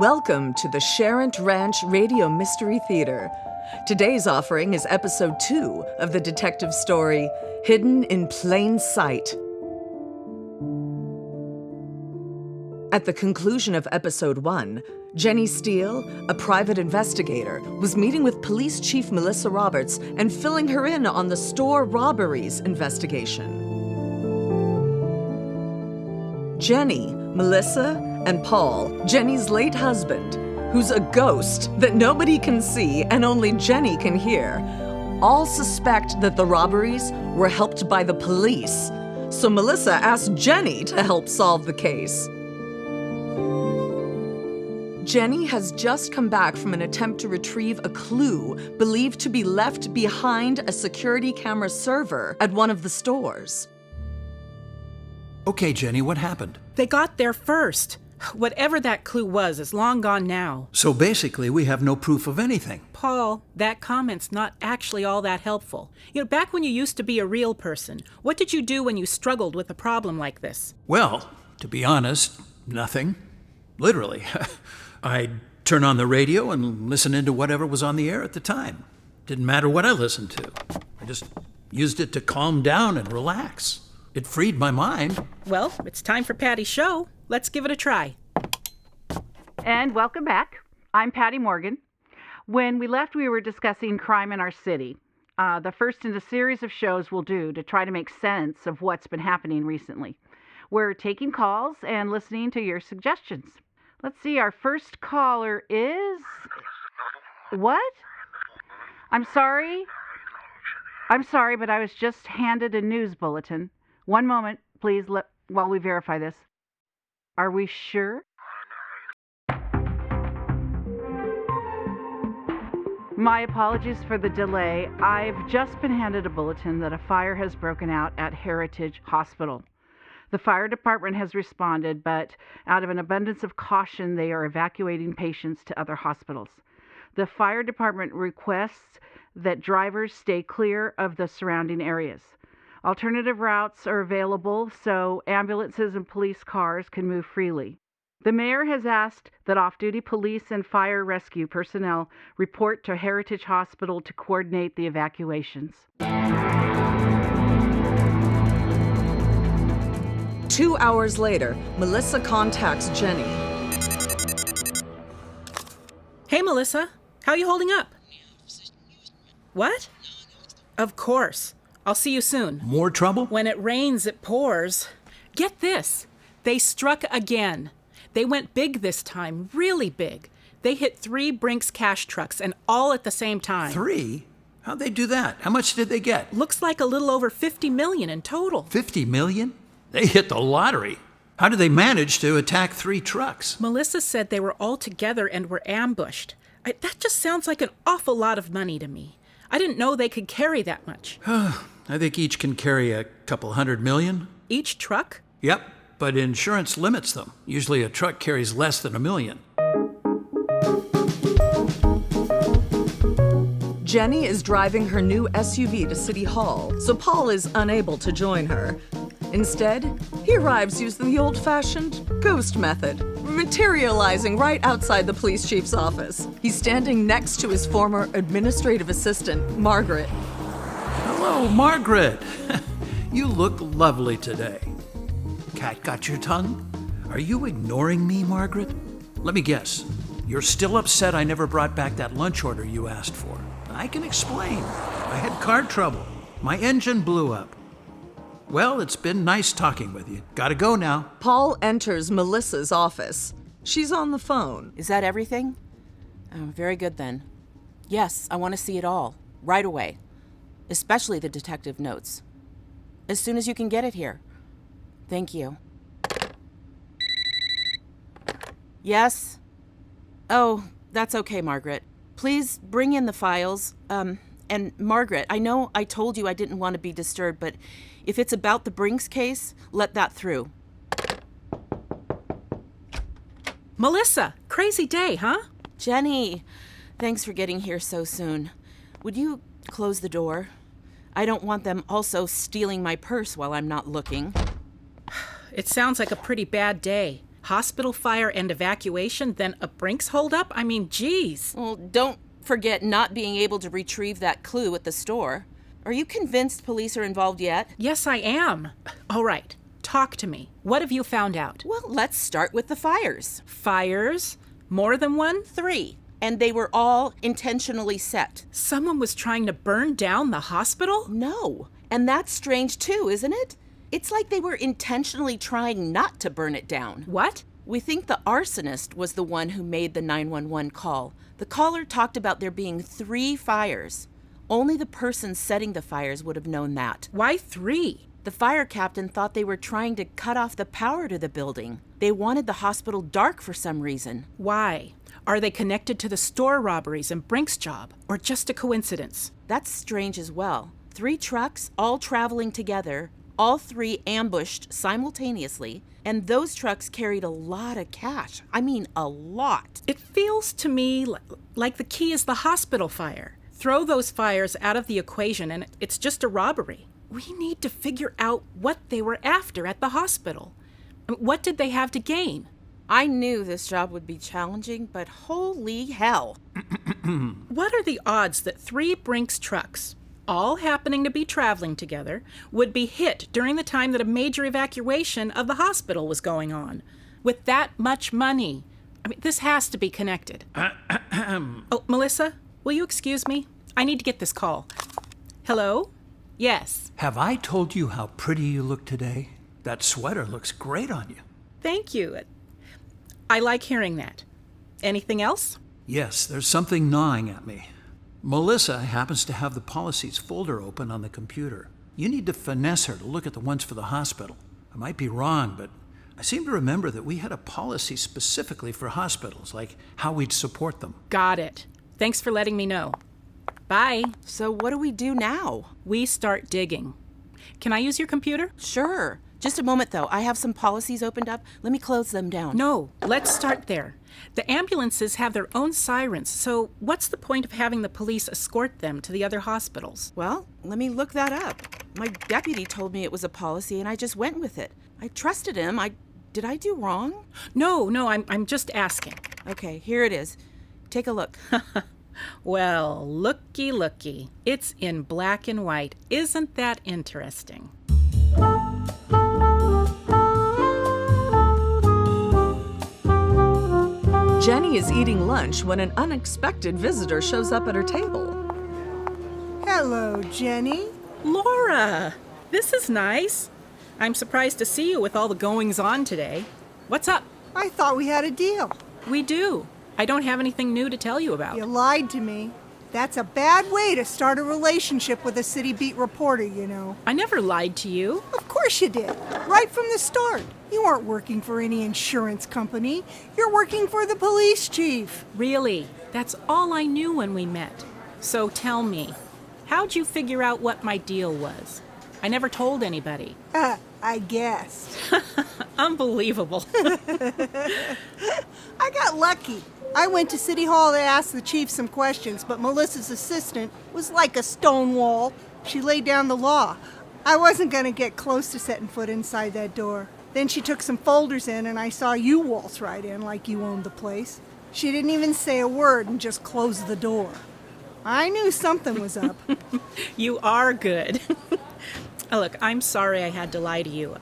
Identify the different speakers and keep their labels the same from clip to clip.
Speaker 1: Welcome to the Cherent Ranch Radio Mystery Theater. Today's offering is episode 2 of the detective story, Hidden in Plain Sight. At the conclusion of episode 1, Jenni Steele, a private investigator, was meeting with Police Chief Melissa Roberts and filling her in on the store robberies investigation. Jenni, Melissa, and Paul, Jenni's late husband, who's a ghost that nobody can see and only Jenni can hear, all suspect that the robberies were helped by the police. So Melissa asked Jenni to help solve the case. Jenni has just come back from an attempt to retrieve a clue believed to be left behind a security camera server at one of the stores.
Speaker 2: Okay, Jenni, what happened?
Speaker 3: They got there first. Whatever that clue was is long gone now.
Speaker 2: So basically, we have no proof of anything.
Speaker 3: Paul, that comment's not actually all that helpful. Back when you used to be a real person, what did you do when you struggled with a problem like this?
Speaker 2: Well, to be honest, nothing. Literally. I'd turn on the radio and listen into whatever was on the air at the time. Didn't matter what I listened to. I just used it to calm down and relax. It freed my mind.
Speaker 3: Well, it's time for Patti's show. Let's give it a try.
Speaker 4: And welcome back. I'm Patti Morgan. When we left, we were discussing crime in our city. The first in a series of shows we'll do to try to make sense of what's been happening recently. We're taking calls and listening to your suggestions. Let's see, our first caller is... What? I'm sorry, but I was just handed a news bulletin. One moment, please, while we verify this. Are we sure? My apologies for the delay. I've just been handed a bulletin that a fire has broken out at Heritage Hospital. The fire department has responded, but out of an abundance of caution, they are evacuating patients to other hospitals. The fire department requests that drivers stay clear of the surrounding areas. Alternative routes are available so ambulances and police cars can move freely. The mayor has asked that off-duty police and fire rescue personnel report to Heritage Hospital to coordinate the evacuations.
Speaker 1: 2 hours later, Melissa contacts Jenni.
Speaker 3: Hey, Melissa. How you holding up? What? Of course. I'll see you soon.
Speaker 2: More trouble?
Speaker 3: When it rains, it pours. Get this. They struck again. They went big this time, really big. They hit 3 Brinks cash trucks, and all at the same time.
Speaker 2: 3? How'd they do that? How much did they get?
Speaker 3: Looks like a little over $50 million in total.
Speaker 2: $50 million? They hit the lottery. How did they manage to attack 3 trucks?
Speaker 3: Melissa said they were all together and were ambushed. That just sounds like an awful lot of money to me. I didn't know they could carry that much.
Speaker 2: I think each can carry a couple $100 million.
Speaker 3: Each truck?
Speaker 2: Yep, but insurance limits them. Usually a truck carries less than $1 million.
Speaker 1: Jenni is driving her new SUV to City Hall, so Paul is unable to join her. Instead, he arrives using the old-fashioned ghost method, materializing right outside the police chief's office. He's standing next to his former administrative assistant, Margaret.
Speaker 2: Hello, Margaret. You look lovely today. Cat got your tongue? Are you ignoring me, Margaret? Let me guess. You're still upset I never brought back that lunch order you asked for. I can explain. I had car trouble. My engine blew up. Well, it's been nice talking with you. Gotta go now.
Speaker 1: Paul enters Melissa's office. She's on the phone.
Speaker 5: Is that everything? Oh, very good then. Yes, I want to see it all. Right away. Especially the detective notes. As soon as you can get it here. Thank you. Yes? Oh, that's okay, Margaret. Please bring in the files. And Margaret, I know I told you I didn't want to be disturbed, but if it's about the Brinks case, let that through.
Speaker 3: Melissa, crazy day, huh?
Speaker 5: Jenni, thanks for getting here so soon. Would you close the door? I don't want them also stealing my purse while I'm not looking.
Speaker 3: It sounds like a pretty bad day. Hospital fire and evacuation, then a Brinks holdup? I mean, geez.
Speaker 5: Well, don't forget not being able to retrieve that clue at the store. Are you convinced police are involved yet?
Speaker 3: Yes, I am. All right, talk to me. What have you found out?
Speaker 5: Well, let's start with the fires.
Speaker 3: Fires? More than one?
Speaker 5: 3. And they were all intentionally set.
Speaker 3: Someone was trying to burn down the hospital?
Speaker 5: No. And that's strange too, isn't it? It's like they were intentionally trying not to burn it down.
Speaker 3: What?
Speaker 5: We think the arsonist was the one who made the 911 call. The caller talked about there being 3 fires. Only the person setting the fires would have known that.
Speaker 3: Why 3?
Speaker 5: The fire captain thought they were trying to cut off the power to the building. They wanted the hospital dark for some reason.
Speaker 3: Why? Are they connected to the store robberies and Brink's job? Or just a coincidence?
Speaker 5: That's strange as well. 3 trucks, all traveling together, all 3 ambushed simultaneously, and those trucks carried a lot of cash. I mean, a lot.
Speaker 3: It feels to me like the key is the hospital fire. Throw those fires out of the equation and it's just a robbery. We need to figure out what they were after at the hospital. What did they have to gain?
Speaker 5: I knew this job would be challenging, but holy hell.
Speaker 3: What are the odds that 3 Brinks trucks, all happening to be traveling together, would be hit during the time that a major evacuation of the hospital was going on? With that much money. I mean, this has to be connected. Oh, Melissa, will you excuse me? I need to get this call. Hello? Yes.
Speaker 2: Have I told you how pretty you look today? That sweater looks great on you.
Speaker 3: Thank you. I like hearing that. Anything else?
Speaker 2: Yes, there's something gnawing at me. Melissa happens to have the policies folder open on the computer. You need to finesse her to look at the ones for the hospital. I might be wrong, but I seem to remember that we had a policy specifically for hospitals, like how we'd support them.
Speaker 3: Got it. Thanks for letting me know. Bye.
Speaker 5: So what do we do now?
Speaker 3: We start digging. Can I use your computer?
Speaker 5: Sure. Just a moment, though. I have some policies opened up. Let me close them down.
Speaker 3: No, let's start there. The ambulances have their own sirens, so what's the point of having the police escort them to the other hospitals?
Speaker 5: Well, let me look that up. My deputy told me it was a policy, and I just went with it. I trusted him. Did I do wrong?
Speaker 3: No, I'm just asking.
Speaker 5: Okay, here it is. Take a look.
Speaker 3: Well, looky. It's in black and white. Isn't that interesting?
Speaker 1: Jenni is eating lunch when an unexpected visitor shows up at her table.
Speaker 6: Hello, Jenni.
Speaker 3: Laura, this is nice. I'm surprised to see you with all the goings-on today. What's up?
Speaker 6: I thought we had a deal.
Speaker 3: We do. I don't have anything new to tell you about.
Speaker 6: You lied to me. That's a bad way to start a relationship with a city beat reporter, you know.
Speaker 3: I never lied to you.
Speaker 6: Of course you did. Right from the start. You aren't working for any insurance company. You're working for the police chief.
Speaker 3: Really? That's all I knew when we met. So tell me, how'd you figure out what my deal was? I never told anybody.
Speaker 6: I guessed.
Speaker 3: Unbelievable.
Speaker 6: I got lucky. I went to City Hall to ask the chief some questions, but Melissa's assistant was like a stone wall. She laid down the law. I wasn't going to get close to setting foot inside that door. Then she took some folders in, and I saw you waltz right in like you owned the place. She didn't even say a word and just closed the door. I knew something was up.
Speaker 3: You are good. Look, I'm sorry I had to lie to you.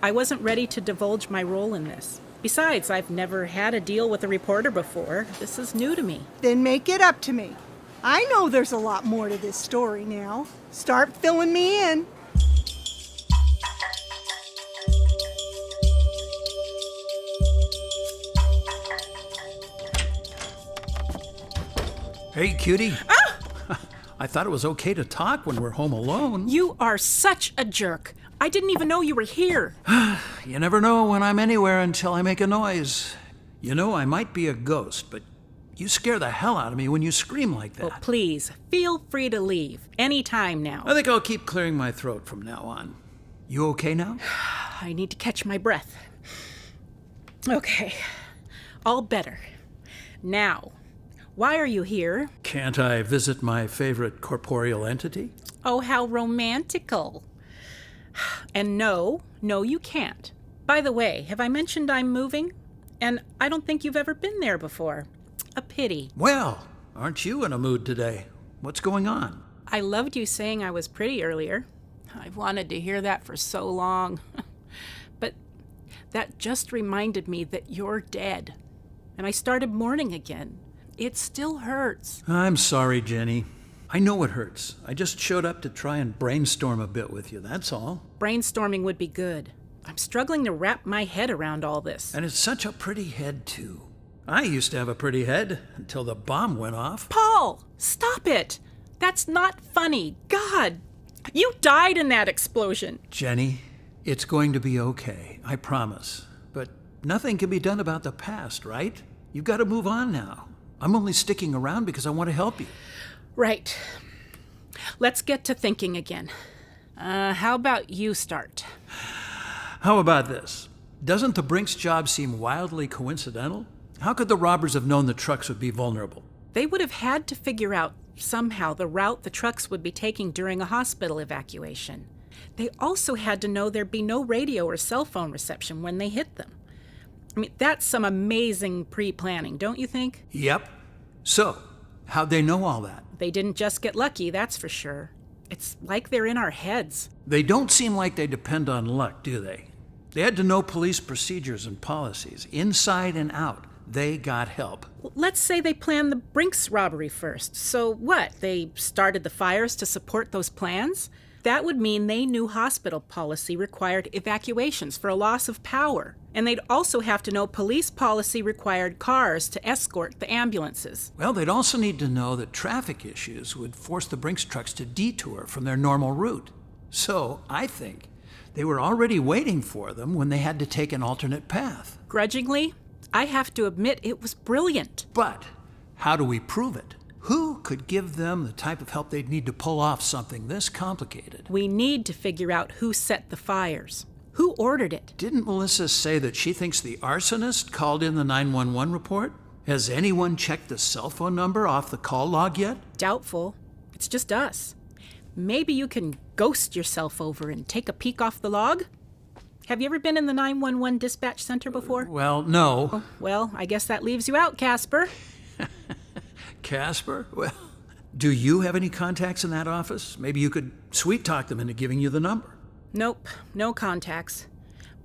Speaker 3: I wasn't ready to divulge my role in this. Besides, I've never had a deal with a reporter before. This is new to me.
Speaker 6: Then make it up to me. I know there's a lot more to this story now. Start filling me in.
Speaker 2: Hey, cutie. Ah! I thought it was okay to talk when we're home alone.
Speaker 3: You are such a jerk. I didn't even know you were here.
Speaker 2: You never know when I'm anywhere until I make a noise. You know, I might be a ghost, but you scare the hell out of me when you scream like that.
Speaker 3: Oh, please, feel free to leave. Any time now.
Speaker 2: I think I'll keep clearing my throat from now on. You okay now?
Speaker 3: I need to catch my breath. Okay, all better. Now, why are you here?
Speaker 2: Can't I visit my favorite corporeal entity?
Speaker 3: Oh, how romantical. And no, you can't. By the way, have I mentioned I'm moving? And I don't think you've ever been there before. A pity.
Speaker 2: Well, aren't you in a mood today? What's going on?
Speaker 3: I loved you saying I was pretty earlier. I've wanted to hear that for so long. But that just reminded me that you're dead. And I started mourning again. It still hurts.
Speaker 2: I'm sorry, Jenni. I know it hurts. I just showed up to try and brainstorm a bit with you, that's all.
Speaker 3: Brainstorming would be good. I'm struggling to wrap my head around all this.
Speaker 2: And it's such a pretty head, too. I used to have a pretty head until the bomb went off.
Speaker 3: Paul, stop it! That's not funny. God, you died in that explosion.
Speaker 2: Jenni, it's going to be okay, I promise. But nothing can be done about the past, right? You've got to move on now. I'm only sticking around because I want to help you.
Speaker 3: Right. Let's get to thinking again. How about you start?
Speaker 2: How about this? Doesn't the Brinks job seem wildly coincidental? How could the robbers have known the trucks would be vulnerable?
Speaker 3: They would have had to figure out somehow the route the trucks would be taking during a hospital evacuation. They also had to know there'd be no radio or cell phone reception when they hit them. I mean, that's some amazing pre-planning, don't you think?
Speaker 2: Yep. So, how'd they know all that?
Speaker 3: They didn't just get lucky, that's for sure. It's like they're in our heads.
Speaker 2: They don't seem like they depend on luck, do they? They had to know police procedures and policies, inside and out. They got help.
Speaker 3: Let's say they planned the Brinks robbery first. So what? They started the fires to support those plans? That would mean they knew hospital policy required evacuations for a loss of power. And they'd also have to know police policy required cars to escort the ambulances.
Speaker 2: Well, they'd also need to know that traffic issues would force the Brinks trucks to detour from their normal route. So, I think they were already waiting for them when they had to take an alternate path.
Speaker 3: Grudgingly, I have to admit it was brilliant.
Speaker 2: But how do we prove it? Who could give them the type of help they'd need to pull off something this complicated?
Speaker 3: We need to figure out who set the fires. Who ordered it?
Speaker 2: Didn't Melissa say that she thinks the arsonist called in the 911 report? Has anyone checked the cell phone number off the call log yet?
Speaker 3: Doubtful. It's just us. Maybe you can ghost yourself over and take a peek off the log? Have you ever been in the 911 dispatch center before?
Speaker 2: Well, no.
Speaker 3: Well, I guess that leaves you out, Casper.
Speaker 2: Casper? Well, do you have any contacts in that office? Maybe you could sweet-talk them into giving you the number.
Speaker 3: Nope, no contacts.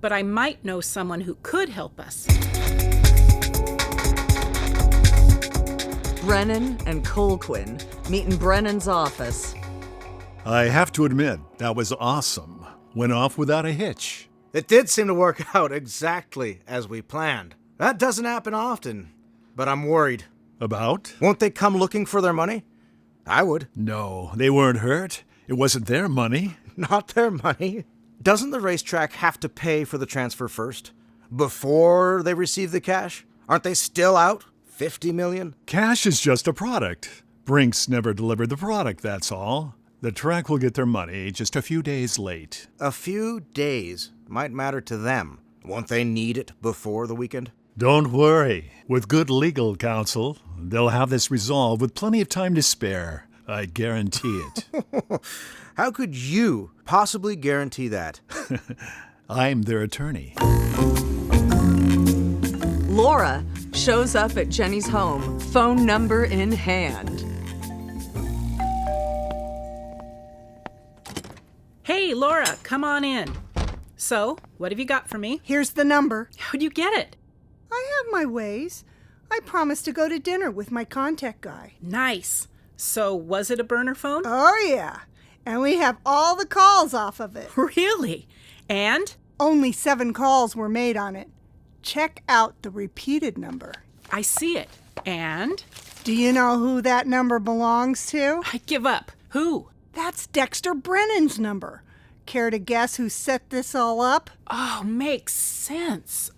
Speaker 3: But I might know someone who could help us.
Speaker 1: Brennan and Colquin meet in Brennan's office.
Speaker 7: I have to admit, that was awesome. Went off without a hitch.
Speaker 8: It did seem to work out exactly as we planned. That doesn't happen often, but I'm worried.
Speaker 7: About?
Speaker 8: Won't they come looking for their money? I would.
Speaker 7: No, they weren't hurt. It wasn't their money.
Speaker 8: Not their money. Doesn't the racetrack have to pay for the transfer first? Before they receive the cash? Aren't they still out? $50 million?
Speaker 7: Cash is just a product. Brinks never delivered the product, that's all. The track will get their money just a few days late.
Speaker 8: A few days might matter to them. Won't they need it before the weekend?
Speaker 7: Don't worry. With good legal counsel, they'll have this resolved with plenty of time to spare. I guarantee it.
Speaker 8: How could you possibly guarantee that?
Speaker 7: I'm their attorney.
Speaker 1: Laura shows up at Jenni's home, phone number in hand.
Speaker 3: Hey, Laura, come on in. So, what have you got for me?
Speaker 6: Here's the number.
Speaker 3: How'd you get it?
Speaker 6: I have my ways. I promised to go to dinner with my contact guy.
Speaker 3: Nice. So, was it a burner phone?
Speaker 6: Oh, yeah. And we have all the calls off of it.
Speaker 3: Really? And?
Speaker 6: Only 7 calls were made on it. Check out the repeated number.
Speaker 3: I see it. And?
Speaker 6: Do you know who that number belongs to?
Speaker 3: I give up. Who?
Speaker 6: That's Dexter Brennan's number. Care to guess who set this all up?
Speaker 3: Oh, makes sense.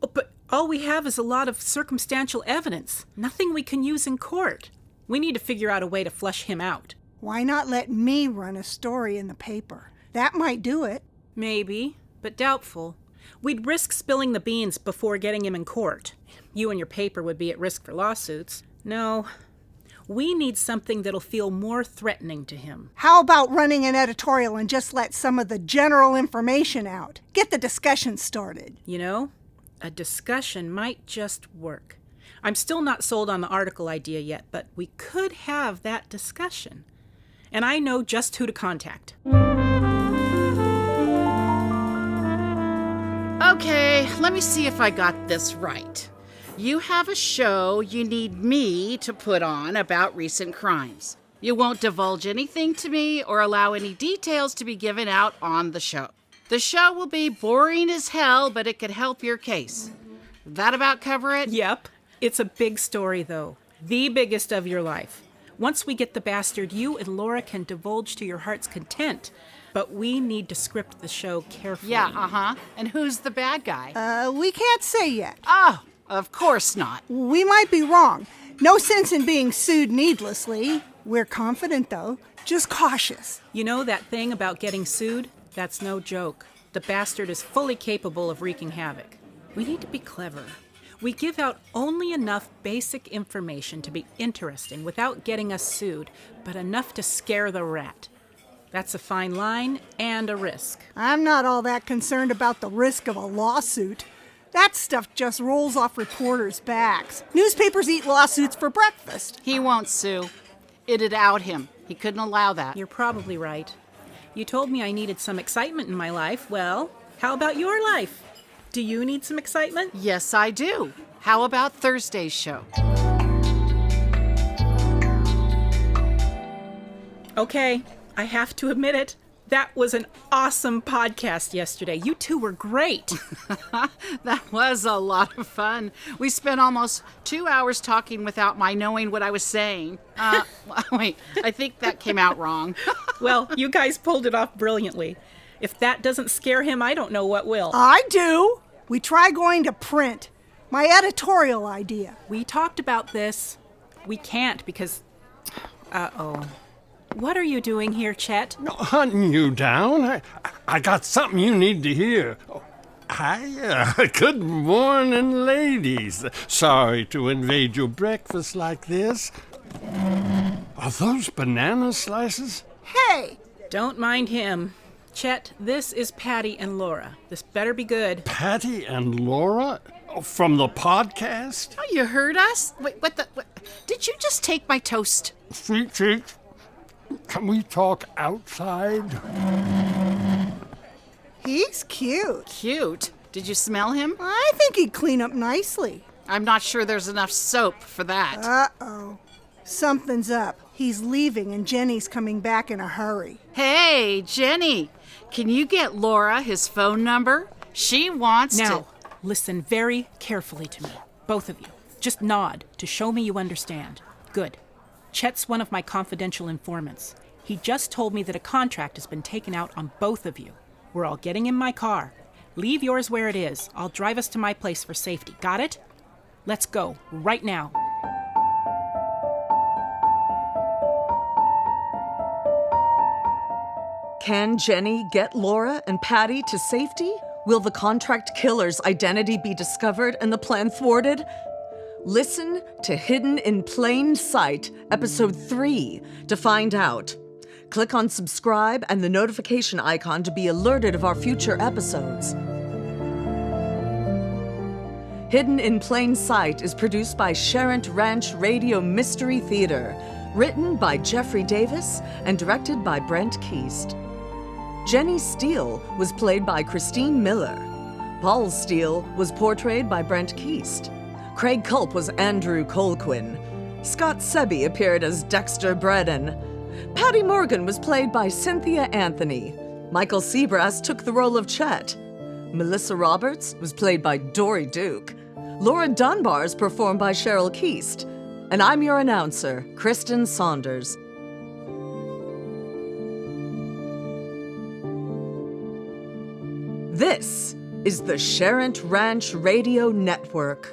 Speaker 3: Oh, but all we have is a lot of circumstantial evidence. Nothing we can use in court. We need to figure out a way to flush him out.
Speaker 6: Why not let me run a story in the paper? That might do it.
Speaker 3: Maybe, but doubtful. We'd risk spilling the beans before getting him in court. You and your paper would be at risk for lawsuits. No, We need something that'll feel more threatening to him.
Speaker 6: How about running an editorial and just let some of the general information out? Get the discussion started.
Speaker 3: You know, a discussion might just work. I'm still not sold on the article idea yet, but we could have that discussion. And I know just who to contact.
Speaker 9: Okay, let me see if I got this right. You have a show you need me to put on about recent crimes. You won't divulge anything to me or allow any details to be given out on the show. The show will be boring as hell, but it could help your case. That about cover it?
Speaker 3: Yep. It's a big story, though. The biggest of your life. Once we get the bastard, you and Laura can divulge to your heart's content. But we need to script the show carefully.
Speaker 9: Yeah, And who's the bad guy?
Speaker 6: We can't say yet.
Speaker 9: Oh, of course not.
Speaker 6: We might be wrong. No sense in being sued needlessly. We're confident, though. Just cautious.
Speaker 3: You know that thing about getting sued? That's no joke. The bastard is fully capable of wreaking havoc. We need to be clever. We give out only enough basic information to be interesting without getting us sued, but enough to scare the rat. That's a fine line and a risk.
Speaker 6: I'm not all that concerned about the risk of a lawsuit. That stuff just rolls off reporters' backs. Newspapers eat lawsuits for breakfast.
Speaker 9: He won't sue. It'd out him. He couldn't allow that.
Speaker 3: You're probably right. You told me I needed some excitement in my life. Well, how about your life? Do you need some excitement?
Speaker 9: Yes, I do. How about Thursday's show?
Speaker 3: Okay, I have to admit it. That was an awesome podcast yesterday. You two were great.
Speaker 9: That was a lot of fun. We spent almost 2 hours talking without my knowing what I was saying. Wait, I think that came out wrong.
Speaker 3: Well, you guys pulled it off brilliantly. If that doesn't scare him, I don't know what will.
Speaker 6: I do. We try going to print. My editorial idea.
Speaker 3: We talked about this. We can't because... Uh-oh. What are you doing here, Chet?
Speaker 10: No, hunting you down. I got something you need to hear. Good morning, ladies. Sorry to invade your breakfast like this. Are those banana slices?
Speaker 6: Hey!
Speaker 3: Don't mind him. Chet, this is Patti and Laura. This better be good.
Speaker 10: Patti and Laura? From the podcast?
Speaker 9: Oh, you heard us? Wait, what? Did you just take my toast?
Speaker 10: Sweet cheeks. Can we talk outside?
Speaker 6: He's cute.
Speaker 9: Cute? Did you smell him?
Speaker 6: I think he'd clean up nicely.
Speaker 9: I'm not sure there's enough soap for that.
Speaker 6: Uh-oh. Something's up. He's leaving and Jenni's coming back in a hurry.
Speaker 9: Hey, Jenni, can you get Laura his phone number? She wants to...
Speaker 3: Now, listen very carefully to me, both of you. Just nod to show me you understand. Good. Chet's one of my confidential informants. He just told me that a contract has been taken out on both of you. We're all getting in my car. Leave yours where it is. I'll drive us to my place for safety. Got it? Let's go, right now.
Speaker 1: Can Jenni get Laura and Patti to safety? Will the contract killer's identity be discovered and the plan thwarted? Listen to Hidden in Plain Sight, Episode 3, to find out. Click on subscribe and the notification icon to be alerted of our future episodes. Hidden in Plain Sight is produced by Cherent Ranch Radio Mystery Theater, written by Jeffrey Davis and directed by Brent Keast. Jenni Steele was played by Christine Miller. Paul Steele was portrayed by Brent Keast. Craig Culp was Andrew Colquin. Scott Sebby appeared as Dexter Brennan. Patti Morgan was played by Cynthia Anthony. Michael Siebrass took the role of Chet. Melissa Roberts was played by Dori Duke. Laura Dunbar is performed by Cheryl Keast. And I'm your announcer, Kristen Saunders. This is the Cherent Ranch Radio Network.